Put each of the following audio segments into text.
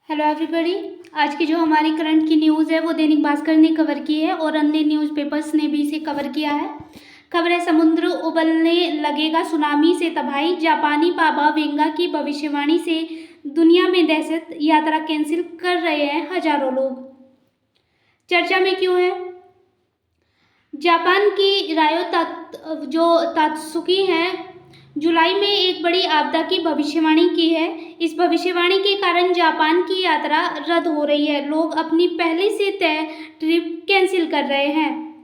Hello everybody. आज की जो हमारी करंट की न्यूज़ है वो दैनिक भास्कर ने कवर की है और अन्य न्यूज़पेपर्स ने भी इसे कवर किया है। खबर है, समुद्र उबलने लगेगा, सुनामी से तबाही, जापानी बाबा वेंगा की भविष्यवाणी से दुनिया में दहशत, यात्रा कैंसिल कर रहे हैं हजारों लोग। चर्चा में क्यों है? जापान की रायो तात्सुकी हैं जुलाई में एक बड़ी आपदा की भविष्यवाणी की है। इस भविष्यवाणी के कारण जापान की यात्रा रद्द हो रही है। लोग अपनी पहले से तय ट्रिप कैंसिल कर रहे हैं।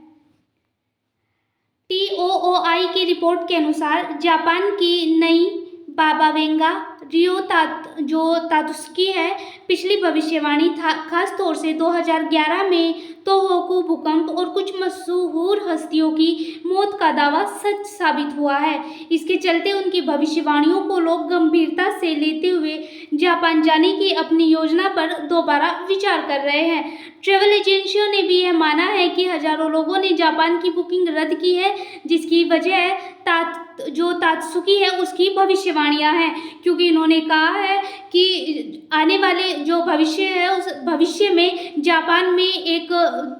TOOI की रिपोर्ट के अनुसार जापान की नई बाबा वेंगा जो तात्सुकी है, पिछली भविष्यवाणी खास तौर से 2011 में तोहोकू भूकंप और कुछ मशहूर हस्तियों की मौत का दावा सच साबित हुआ है। इसके चलते उनकी भविष्यवाणियों को लोग गंभीरता से लेते हुए जापान जाने की अपनी योजना पर दोबारा विचार कर रहे हैं। ट्रैवल एजेंसियों ने भी यह माना है कि हजारों लोगों ने जापान की बुकिंग रद्द की है, जिसकी वजह तात्सुकी है उसकी भविष्यवाणियां हैं, क्योंकि इन्होंने कहा है कि आने वाले जो भविष्य है उस भविष्य में जापान में एक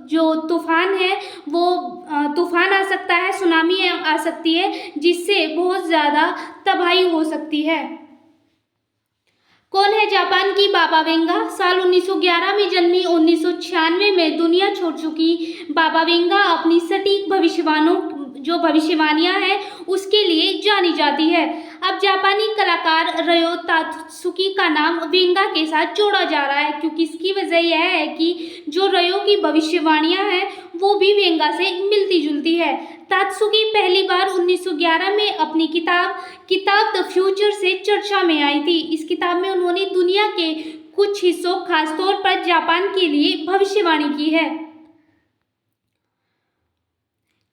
जो तूफान है वो तूफान आ सकता है, सुनामी आ सकती है, जिससे बहुत ज़्यादा तबाही हो सकती है। कौन है जापान की बाबा वेंगा? साल 1911 में जन्मी, 1996 में दुनिया छोड़ चुकी बाबा वेंगा अपनी सटीक भविष्यवाणियां हैं उसके लिए जानी जाती है। अब जापानी कलाकार रयो तात्सुकी का नाम वेंगा के साथ जोड़ा जा रहा है, क्योंकि इसकी वजह यह है कि जो रयो की भविष्यवाणियां हैं वो भी वेंगा से मिलती जुलती है। तात्सुकी पहली बार 1911 में अपनी किताब द फ्यूचर से चर्चा में आई थी। इस किताब में उन्होंने दुनिया के कुछ हिस्सों, खासतौर पर जापान के लिए भविष्यवाणी की है।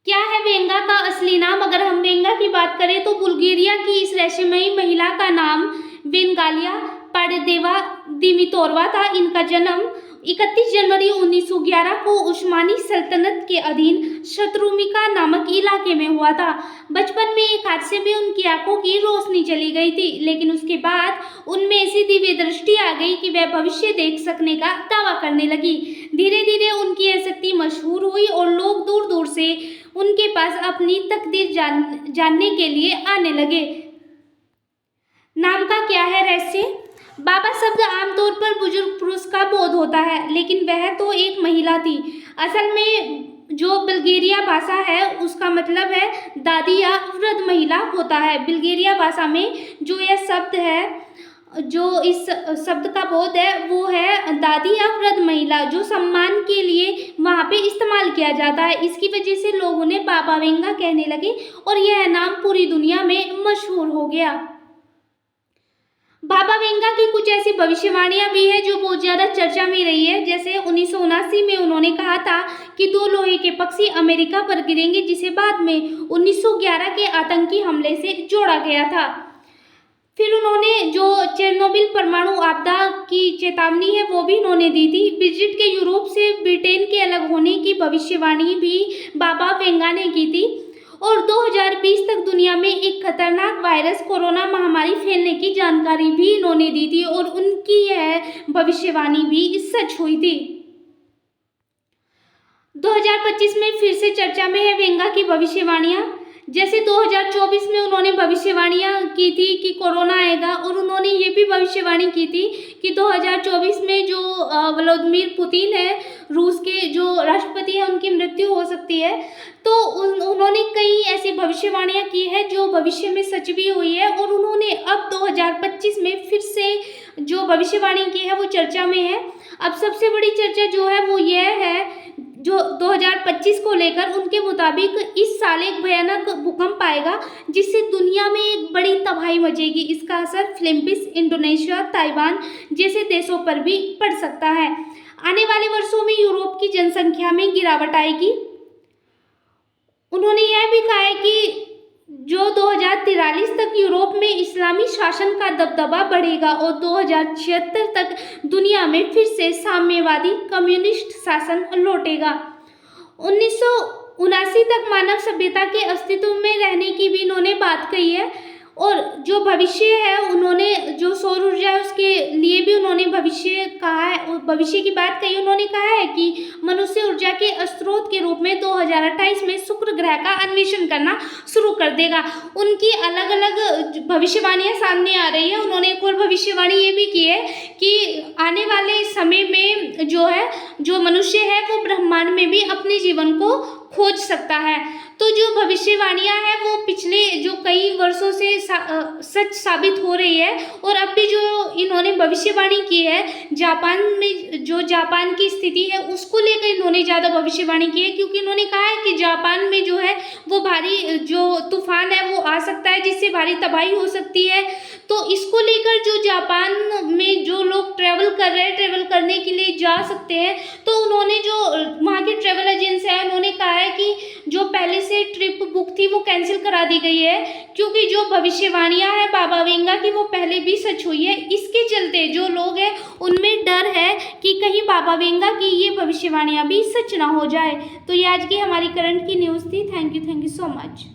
क्या है वेंगा का असली नाम? अगर हम वेंगा की बात करें तो बुल्गारिया की इस रहस्यमयी महिला का नाम वेंगालिया पाडेदेवा दिमितोरवा था। इनका जन्म 31 जनवरी 1911 को उस्मानी सल्तनत के अधीन शत्रुमिका नामक इलाके में हुआ था। बचपन में एक हादसे में उनकी आंखों की रोशनी चली गई थी, लेकिन उसके बाद उनमें ऐसी दिव्य दृष्टि आ गई कि वह भविष्य देख सकने का दावा करने लगी। धीरे धीरे उनकी यह शक्ति मशहूर हुई और लोग दूर दूर से उनके पास अपनी तकदीर जानने के लिए आने लगे। नाम का क्या है रहस्य? बाबा शब्द आमतौर पर बुजुर्ग पुरुष का बोध होता है, लेकिन वह तो एक महिला थी। असल में जो बुल्गारिया भाषा है उसका मतलब है दादी या वृद्ध महिला होता है। बुल्गारिया भाषा में जो यह शब्द है, जो इस शब्द का बोध है वो है दादी या वृद्ध महिला, जो सम्मान के लिए वहाँ पे इस्तेमाल किया जाता है। इसकी वजह से लोग उन्हें बाबा वेंगा कहने लगे और यह नाम पूरी दुनिया में मशहूर हो गया। बाबा वेंगा की कुछ ऐसी भविष्यवाणियां भी है जो बहुत ज़्यादा चर्चा में रही है। जैसे 1979 में उन्होंने कहा था कि 2 लोहे के पक्षी अमेरिका पर गिरेंगे, जिसे बाद में 1911 के आतंकी हमले से जोड़ा गया था। फिर उन्होंने जो चेरनोबिल परमाणु आपदा की चेतावनी है वो भी उन्होंने दी थी। ब्रेग्जिट के यूरोप से ब्रिटेन के अलग होने की भविष्यवाणी भी बाबा वेंगा ने की थी। और 2020 तक दुनिया में एक खतरनाक वायरस कोरोना महामारी फैलने की जानकारी भी इन्होंने दी थी और उनकी यह भविष्यवाणी भी सच हुई थी। 2025 में फिर से चर्चा में है वेंगा की भविष्यवाणियां। जैसे 2024 में उन्होंने भविष्यवाणियां की थी कि कोरोना आएगा, और उन्होंने ये भी भविष्यवाणी की थी कि 2024 में जो व्लादिमीर पुतिन है, रूस के जो राष्ट्रपति हैं, उनकी मृत्यु हो सकती है। तो उन्होंने कई ऐसी भविष्यवाणियां की है जो भविष्य में सच भी हुई है, और उन्होंने अब 2025 में फिर से जो भविष्यवाणी की है वो चर्चा में है। अब सबसे बड़ी चर्चा जो है वो यह है, जो 2025 को लेकर उनके मुताबिक इस साल एक भयानक भूकंप आएगा जिससे दुनिया में एक बड़ी तबाही मचेगी। इसका असर फिलीपींस, इंडोनेशिया, ताइवान जैसे देशों पर भी पड़ सकता है। आने वाले वर्षों में यूरोप की जनसंख्या में गिरावट आएगी। उन्होंने यह भी कहा है कि जो 2043 तक यूरोप में इस्लामी शासन का दबदबा बढ़ेगा और 2076 तक दुनिया में फिर से साम्यवादी कम्युनिस्ट शासन लौटेगा। 1979 तक मानव सभ्यता के अस्तित्व में रहने की भी इन्होंने बात कही है। और जो भविष्य है, उन्होंने जो सौर ऊर्जा है उसके लिए भी उन्होंने भविष्य कहा है, भविष्य की बात कही, उन्होंने कहा है कि मनुष्य ऊर्जा के स्रोत के रूप में 2028 में शुक्र ग्रह का अन्वेषण करना शुरू कर देगा। उनकी अलग अलग भविष्यवाणियां सामने आ रही है। उन्होंने एक और भविष्यवाणी ये भी की है कि आने वाले समय में जो मनुष्य है वो ब्रह्मांड में भी अपने जीवन को खोज सकता है। तो जो भविष्यवाणियां हैं वो पिछले जो कई वर्षों से सच साबित हो रही है। और अब भी जो इन्होंने भविष्यवाणी की है, जापान में जो जापान की स्थिति है उसको लेकर इन्होंने ज़्यादा भविष्यवाणी की है, क्योंकि इन्होंने कहा है कि जापान में जो है वो भारी जो तूफान है वो आ सकता है, जिससे भारी तबाही हो सकती है। तो इसको लेकर जो जापान में जो लोग ट्रैवल कर रहे हैं, ट्रैवल करने के लिए जा सकते हैं, तो उन्होंने जो वहाँ की ट्रैवल एजेंसी है उन्होंने कहा है कि जो पहले से ट्रिप बुक थी वो कैंसिल करा दी गई है, क्योंकि जो भविष्यवाणियां हैं बाबा वेंगा की वो पहले भी सच हुई है। इसके चलते जो लोग हैं उनमें डर है कि कहीं बाबा वेंगा की ये भविष्यवाणियां भी सच ना हो जाए। तो ये आज की हमारी करंट की न्यूज़ थी। Thank you so much.